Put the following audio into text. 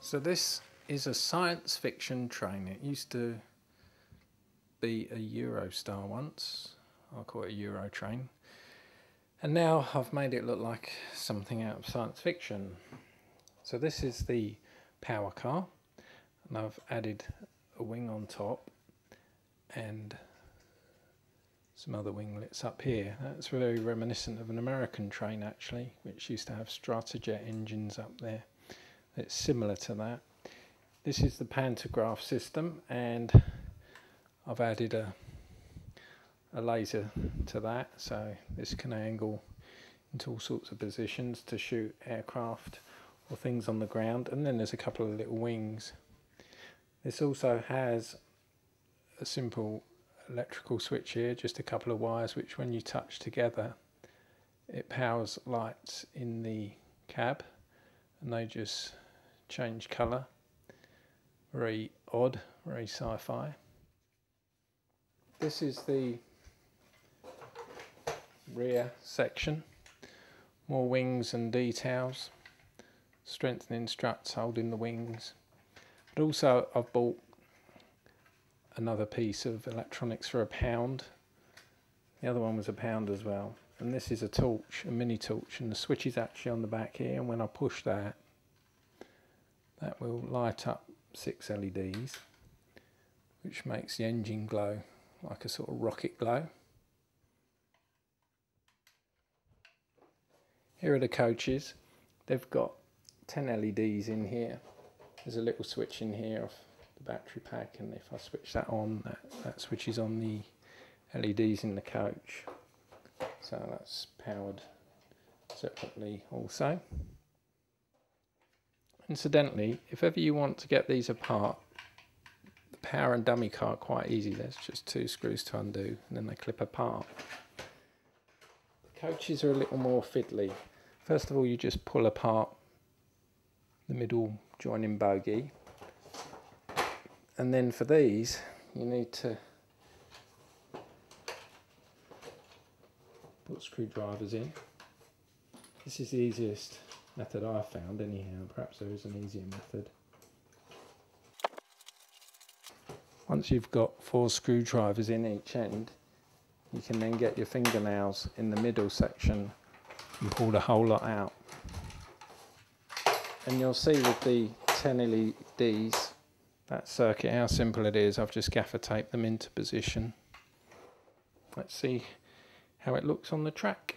So this is a science fiction train. It used to be a Eurostar once. I'll call it a Euro train. And now I've made it look like something out of science fiction. So this is the power car, and I've added a wing on top and some other winglets up here. That's very reminiscent of an American train actually, which used to have stratojet engines up there. It's similar to that. This is the pantograph system, and I've added a laser to that, so this can angle into all sorts of positions to shoot aircraft or things on the ground. And then there's a couple of little wings. This also has a simple electrical switch here, just a couple of wires which when you touch together it powers lights in the cab, and they just change colour. Very odd, very sci-fi. This is the rear section, more wings and details, strengthening struts holding the wings. But also I've bought another piece of electronics for £1. The other one was £1 as well. And this is a torch, a mini torch, and the switch is actually on the back here, and when I push that, that will light up 6 LEDs, which makes the engine glow like a sort of rocket glow. Here are the coaches. They've got 10 LEDs in here. There's a little switch in here off the battery pack, and if I switch that on, that switches on the LEDs in the coach. So that's powered separately also. Incidentally, if ever you want to get these apart, the power and dummy car are quite easy. There's just 2 screws to undo and then they clip apart. The coaches are a little more fiddly. First of all, you just pull apart the middle joining bogie, and then for these you need to put screwdrivers in. This is the easiest method I've found anyhow. Perhaps there is an easier method. Once you've got 4 screwdrivers in each end, you can then get your fingernails in the middle section and pull the whole lot out. And you'll see with the 10 LEDs, that circuit, how simple it is. I've just gaffer taped them into position. Let's see how it looks on the track.